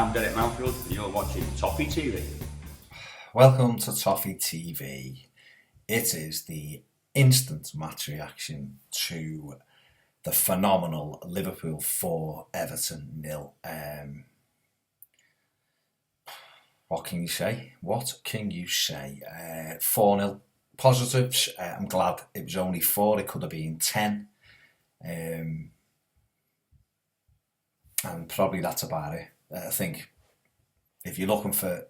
I'm Derek Mountfield and you're watching Toffee TV. Welcome to Toffee TV. It is the instant match reaction to the phenomenal Liverpool 4, Everton 0. What can you say? 4-0 positives. I'm glad it was only 4. It could have been 10. And probably that's about it. I think if you're looking for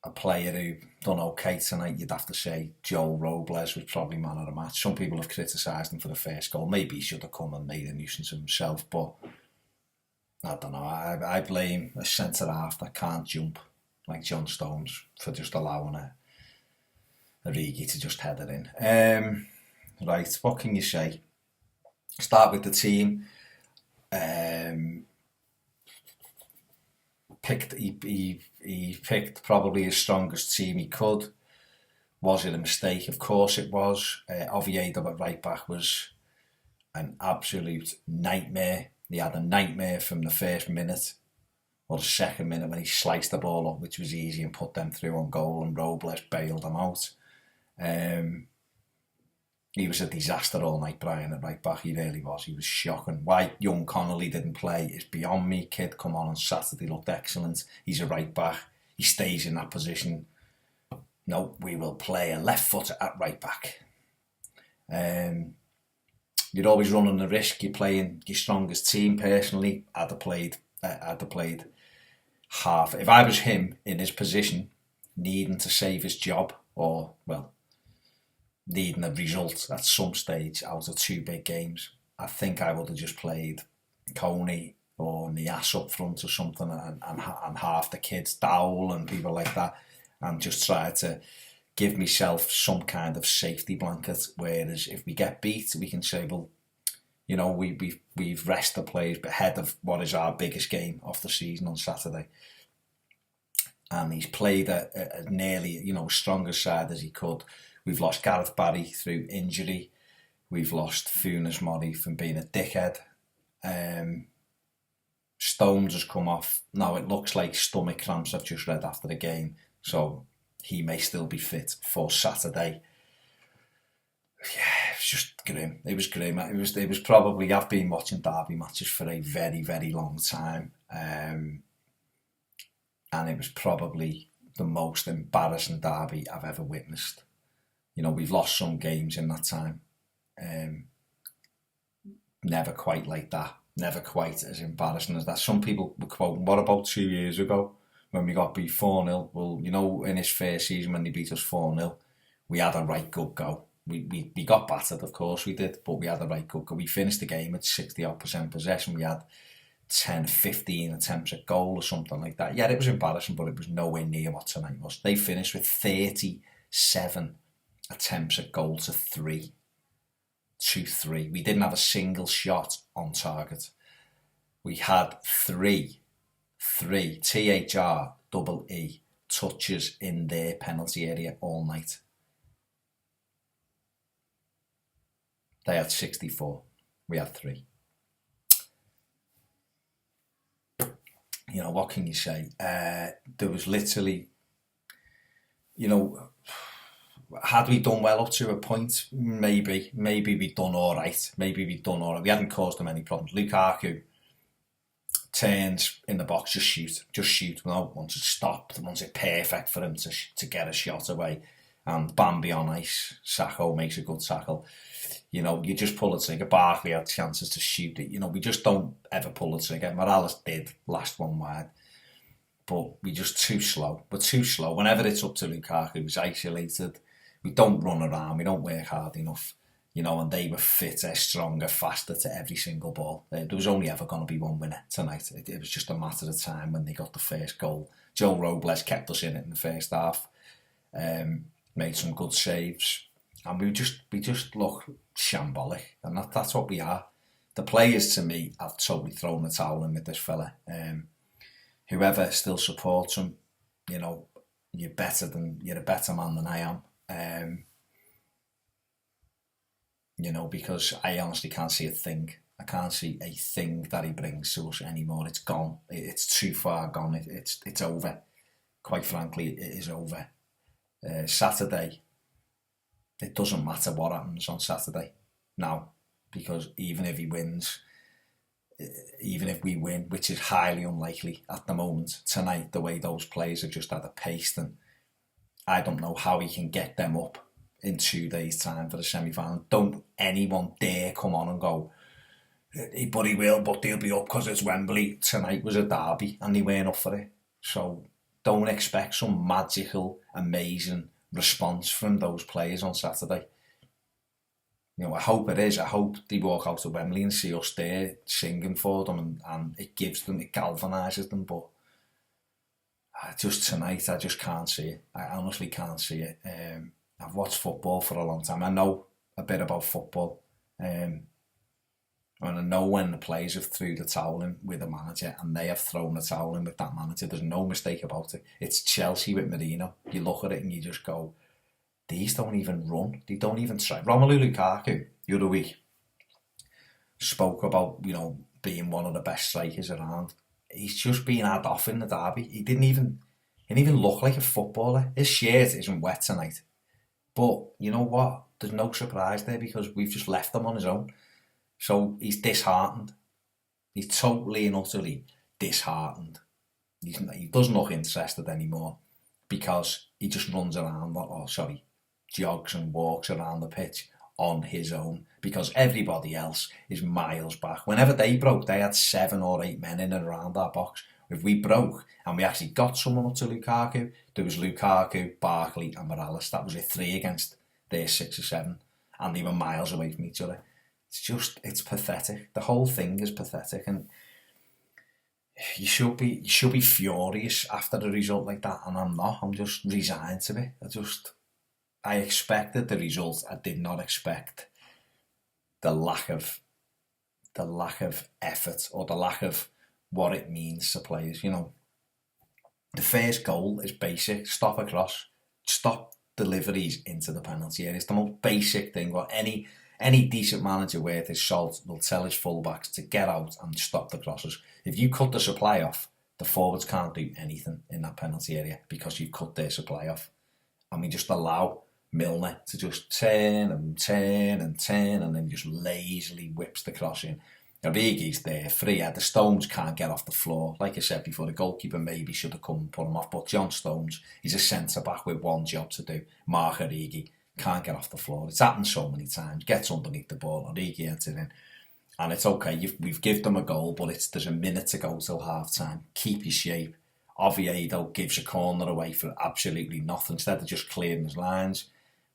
a player who done okay tonight, you'd have to say Joe Robles was probably man of the match. Some people have criticised him for the first goal. Maybe he should have come and made a nuisance of himself, but I don't know. I blame a centre-half that can't jump, like John Stones, for just allowing a Origi to just head it in. Right, what can you say? Start with the team. He picked probably his strongest team he could. Was it a mistake? Of course it was. Oviedo at right back was an absolute nightmare. He had a nightmare from the first minute or the second minute when he sliced the ball up, which was easy, and put them through on goal, and Robles bailed them out. He was a disaster all night, Brian, at right back. He really was. He was shocking. Why young Connolly didn't play is beyond me. Kid come on Saturday, looked excellent. He's a right back. He stays in that position. No, we will play a left footer at right back. You're always running the risk. You're playing your strongest team. Personally, I'd have played half. If I was him in his position, needing to save his job, or, well, needing a result at some stage out of 2 big games, I think I would have just played Coney or Nias up front or something, and half the kids, Dowell and people like that, and just try to give myself some kind of safety blanket. Whereas if we get beat, we can say, well, you know, we've rested the players ahead of what is our biggest game of the season on Saturday. And he's played a nearly, strongest side as he could. We've lost Gareth Barry through injury. We've lost Funes Mori from being a dickhead. Stones has come off. Now it looks like stomach cramps, I've just read after the game. So he may still be fit for Saturday. Yeah, it was just grim. It was grim. It was probably, I've been watching derby matches for a very, very long time. And it was probably the most embarrassing derby I've ever witnessed. We've lost some games in that time. Never quite like that. Never quite as embarrassing as that. Some people were quoting, what about 2 years ago when we got beat 4-0? Well, in his first season when they beat us 4-0, we had a right good go. We got battered, of course we did, but we had a right good go. We finished the game at 60% possession. We had 10, 15 attempts at goal or something like that. Yeah, it was embarrassing, but it was nowhere near what tonight was. They finished with 37 attempts at goal to 3. We didn't have a single shot on target. We had three THREE touches in their penalty area all night. They had 64. We had 3. What can you say? There was literally, had we done well up to a point? Maybe we'd done all right. We hadn't caused them any problems. Lukaku turns in the box, just shoot. Once it stopped, once it's perfect for him to get a shot away. And Bambi on ice, Sacco makes a good tackle. You just pull the trigger. Barkley had chances to shoot it. We just don't ever pull the trigger. Morales did, last one wide. But we're just too slow. We're too slow. Whenever it's up to Lukaku, he's isolated. We don't run around, we don't work hard enough, and they were fitter, stronger, faster to every single ball. There was only ever going to be one winner tonight. It was just a matter of time when they got the first goal. Joe Robles kept us in it in the first half, made some good saves, and we just look shambolic, and that's what we are. The players, to me, have totally thrown the towel in with this fella. Whoever still supports him, you're a better man than I am. Because I honestly can't see a thing I can't see a thing that he brings to us anymore. It's gone. It's too far gone. It's over. Quite frankly, it is over. Saturday, it doesn't matter what happens on Saturday now, because even if he wins, even if we win, which is highly unlikely at the moment, tonight, the way those players have just had a pace, and I don't know how he can get them up in 2 days' time for the semi-final. Don't anyone dare come on and go, but he will, but they'll be up because it's Wembley. Tonight was a derby and they weren't up for it. So don't expect some magical, amazing response from those players on Saturday. You know, I hope it is. I hope they walk out of Wembley and see us there singing for them, and it gives them, it galvanises them. But just tonight, I just can't see it. I honestly can't see it. I've watched football for a long time. I know a bit about football. And I know when the players have threw the towel in with the manager, and they have thrown the towel in with that manager. There's no mistake about it. It's Chelsea with Mourinho. You look at it and you just go, these don't even run. They don't even try. Romelu Lukaku, the other week, spoke about, you know, being one of the best strikers around. He's just being had off in the derby. He didn't even look like a footballer. His shirt isn't wet tonight. But you know what? There's no surprise there, because we've just left him on his own. So he's disheartened. He's totally and utterly disheartened. He doesn't look interested anymore, because he just runs around, jogs and walks around the pitch on his own, because everybody else is miles back. Whenever they broke, they had 7 or 8 men in and around our box. If we broke and we actually got someone up to Lukaku, there was Lukaku, Barkley and Morales. That was it, 3 against their 6 or 7, and they were miles away from each other. It's pathetic. The whole thing is pathetic, and you should be furious after a result like that, and I'm not. I'm just resigned to it. I expected the result. I did not expect the lack of effort, or the lack of what it means to players. You know, the first goal is basic: stop a cross, stop deliveries into the penalty area. It's the most basic thing. What any decent manager worth his salt will tell his fullbacks to get out and stop the crosses. If you cut the supply off, the forwards can't do anything in that penalty area, because you've cut their supply off. And we just allow Milner to just turn and then just lazily whips the cross in. Origi's there, free. The Stones can't get off the floor. Like I said before, the goalkeeper maybe should have come and put him off, but John Stones, he's a centre-back with one job to do. Mark Origi can't get off the floor. It's happened so many times. Gets underneath the ball, Origi heads it in. And it's okay, we've given them a goal, but there's a minute to go till half-time. Keep your shape. Oviedo gives a corner away for absolutely nothing. Instead of just clearing his lines,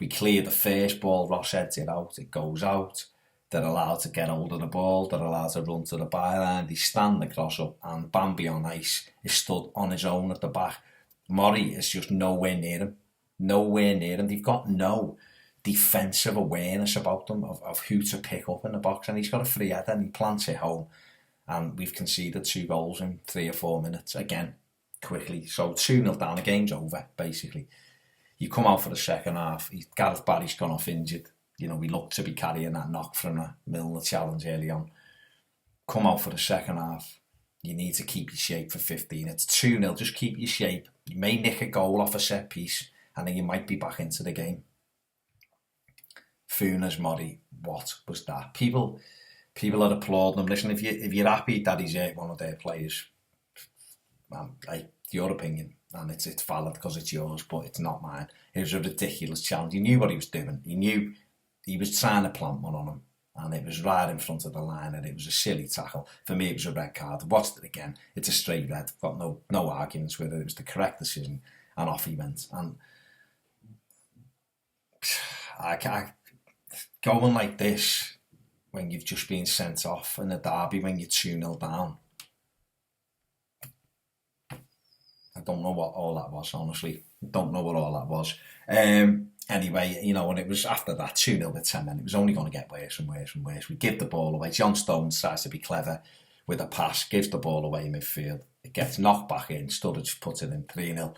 we clear the first ball, Ross heads it out, it goes out. They're allowed to get hold of the ball, they're allowed to run to the byline, they stand the cross up, and Bambi on ice is stood on his own at the back. Murray is just nowhere near him. They've got no defensive awareness about them of who to pick up in the box, and he's got a free header and he plants it home, and we've conceded 2 goals in 3 or 4 minutes again, quickly. So 2-0 down, the game's over basically. You come out for the second half, Gareth Barry's gone off injured. You know, we look to be carrying that knock from a Milner challenge early on. Come out for the second half, you need to keep your shape for 15. It's 2-0, just keep your shape. You may nick a goal off a set piece, and then you might be back into the game. Funes Mori, what was that? People are applauding him. Listen, if you're happy that he's one of their players, like, your opinion, and it's valid because it's yours, but it's not mine. It was a ridiculous challenge. He knew what he was doing. He knew he was trying to plant one on him, and it was right in front of the line, and it was a silly tackle. For me, it was a red card. I watched it again. It's a straight red. Got no arguments with it. It was the correct decision, and off he went. And I can't going like this when you've just been sent off in a derby when you're 2-0 down. I don't know what all that was, honestly. Don't know what all that was. Anyway, you know, and it was after that 2-0 with 10 men, it was only going to get worse and worse and worse. We give the ball away. John Stones tries to be clever with a pass, gives the ball away in midfield. It gets knocked back in. Sturridge puts it in 3-0.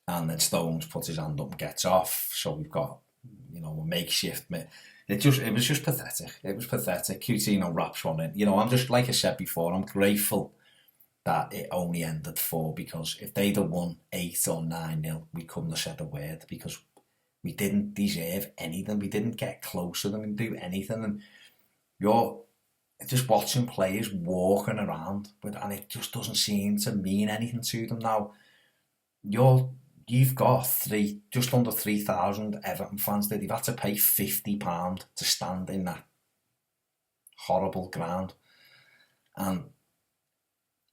And then Stones puts his hand up and gets off. So we've got, you know, a makeshift it was just pathetic. It was pathetic. Coutinho wraps one in. You know, I'm just, like I said before, I'm grateful that it only ended 4, because if they'd have won 8 or 9-0, we couldn't have said a word, because we didn't deserve anything. We didn't get close to them and do anything. And you're just watching players walking around, and it just doesn't seem to mean anything to them now. You've got just under 3,000 Everton fans there. They've had to pay £50 to stand in that horrible ground. And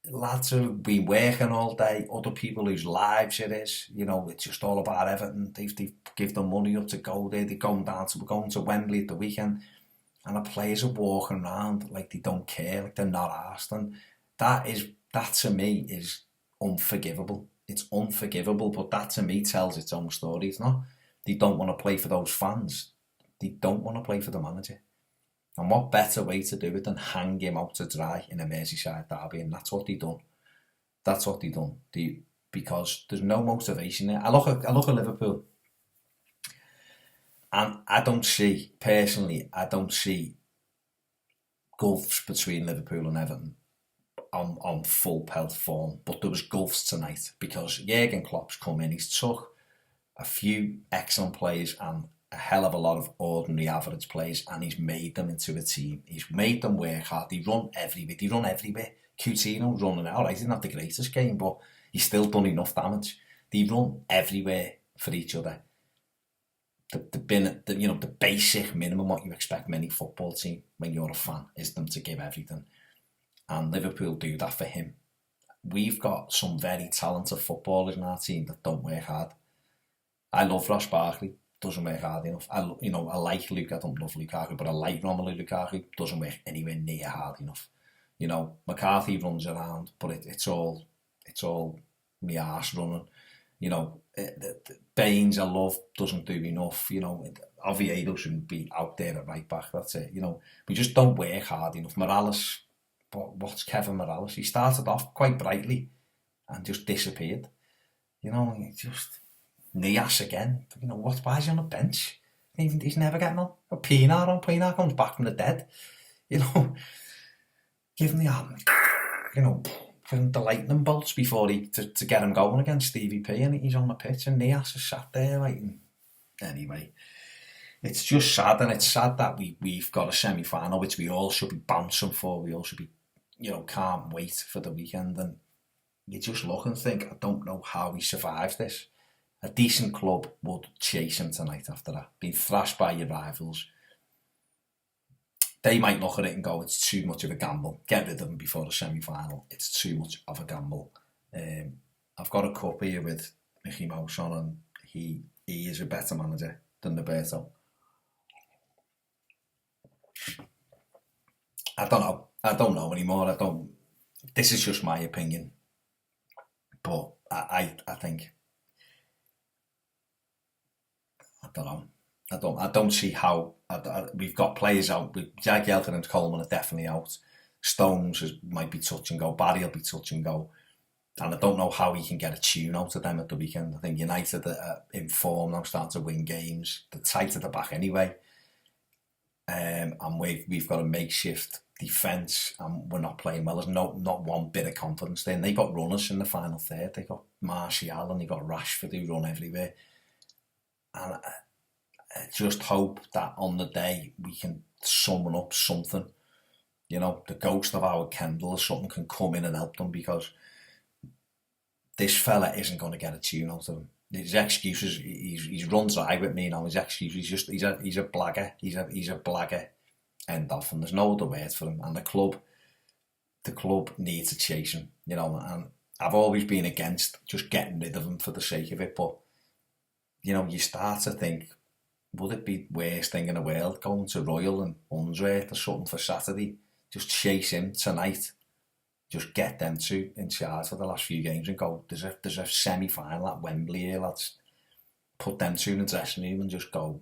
lads have been working all day, other people whose lives it is, you know, it's just all about Everton. They've give them money up to go there. We're going to Wembley at the weekend, and the players are walking around like they don't care, like they're not arsed. And that to me is unforgivable. It's unforgivable, but that to me tells its own story. It's not. They don't want to play for those fans. They don't want to play for the manager. And what better way to do it than hang him out to dry in a Merseyside derby? And that's what they done. That's what they done. Because there's no motivation there. I look at Liverpool, and I don't see gulfs between Liverpool and Everton on full pelt form, but there was gulfs tonight, because Jurgen Klopp's come in, he's took a few excellent players and a hell of a lot of ordinary average players, and he's made them into a team. He's made them work hard. They run everywhere. Coutinho's running out. I didn't have the greatest game, but he's still done enough damage. They run everywhere for each other. The basic minimum what you expect from any football team when you're a fan is them to give everything. And Liverpool do that for him. We've got some very talented footballers in our team that don't work hard. I love Ross Barkley, doesn't work hard enough. I like Luke, I don't love Lukaku, but I like Romelu Lukaku, doesn't work anywhere near hard enough. You know, McCarthy runs around, but it's all me arse running. You know, Baines I love, doesn't do enough. You know, Oviedo shouldn't be out there at right back, that's it. You know, we just don't work hard enough. Morales, what's Kevin Morales? He started off quite brightly and just disappeared. You know, just Nias again. You know, why is he on the bench? He's never getting on. Pinar comes back from the dead. You know, give him the lightning bolts before to get him going against Stevie P, and he's on the pitch, and Nias is sat there waiting. Anyway, it's just sad, and it's sad that we've got a semi-final which we all should be bouncing for. We all should be, can't wait for the weekend, and you just look and think, I don't know how he survives this. A decent club would chase him tonight after that. Being thrashed by your rivals, they might look at it and go, it's too much of a gamble. Get rid of them before the semi-final. It's too much of a gamble. I've got a cup here with Mickey Mouse on, and he is a better manager than Roberto. I don't know anymore. This is just my opinion. But I think, I don't see how. We've got players out. Jagielka and Coleman are definitely out. Stones might be touch and go. Barry will be touch and go. And I don't know how he can get a tune out of them at the weekend. I think United are in form now, starting to win games. They're tight at the back anyway. And we've got a makeshift defence, and we're not playing well. There's not one bit of confidence there. And they got runners in the final third. They got Martial and they got Rashford who run everywhere. And I just hope that on the day we can summon up something. The ghost of Howard Kendall or something can come in and help them, because this fella isn't going to get a tune out of him. His excuses, he's run dry with me now. His excuses, he's a blagger. He's a blagger. End off, and there's no other word for him. And the club needs to chase him. And I've always been against just getting rid of him for the sake of it. But you start to think, would it be worst thing in the world going to Royal and Unsworth or something for Saturday? Just chase him tonight. Just get them two in charge for the last few games and go, there's a semi-final at Wembley here, lads. Put them two in the dressing room and just go,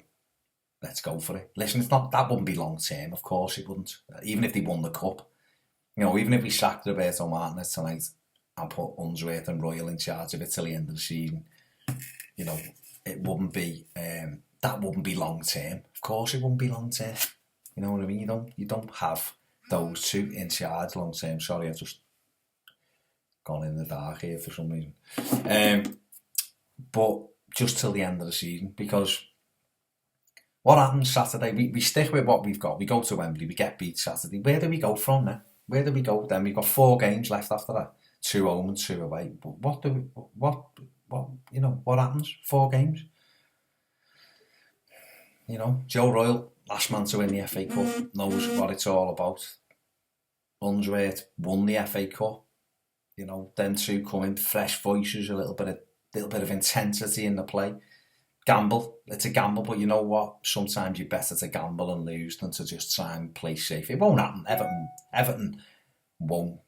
let's go for it. Listen, that wouldn't be long term, of course it wouldn't. Even if they won the cup. Even if we sacked Roberto Martinez tonight and put Unsworth and Royal in charge of it till the end of the season, it wouldn't be that wouldn't be long term. Of course it wouldn't be long term. You know what I mean? You don't have those two in charge long term. Sorry, I've just gone in the dark here for some reason. But just till the end of the season, because what happens Saturday, we stick with what we've got. We go to Wembley, we get beat Saturday. Where do we go from then? Where do we go then? We've got 4 games left after that. 2 home and 2 away. But what happens? 4 games? Joe Royle, last man to win the FA Cup, knows what it's all about. Unsworth won the FA Cup. Them two come in, fresh voices, a little bit of intensity in the play. Gamble, it's a gamble, but you know what? Sometimes you're better to gamble and lose than to just try and play safe. It won't happen. Everton won't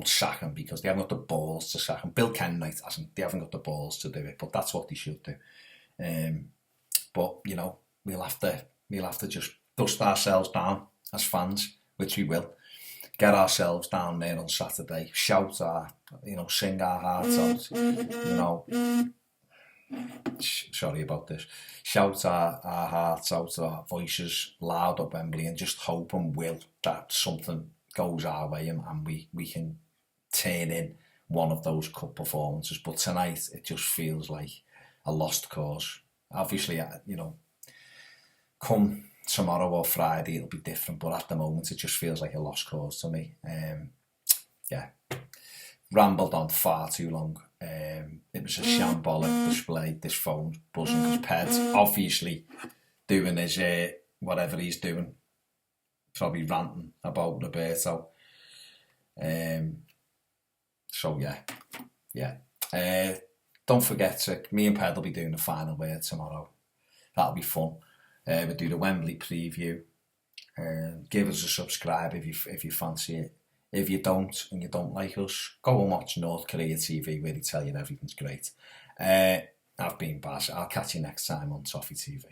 sack him because they haven't got the balls to sack him. Bill Kenwright hasn't. They haven't got the balls to do it, but that's what they should do. But we'll have to just dust ourselves down as fans, which we will. Get ourselves down there on Saturday, shout our, sing our hearts out, sorry about this, shout our hearts out, our voices loud at Wembley, and just hope and will that something goes our way and we can turn in one of those cup performances. But tonight, it just feels like a lost cause. Obviously, come tomorrow or Friday it'll be different, but at the moment it just feels like a lost cause to me. Rambled on far too long. It was a shambolic display. This phone's buzzing because Ped's obviously doing his whatever he's doing, probably ranting about Roberto. Don't forget me and Ped will be doing the final word tomorrow. That'll be fun. We'll do the Wembley preview. Give us a subscribe if you fancy it. If you don't and you don't like us, go and watch North Korea TV where they tell you everything's great. I've been Baz. I'll catch you next time on Toffee TV.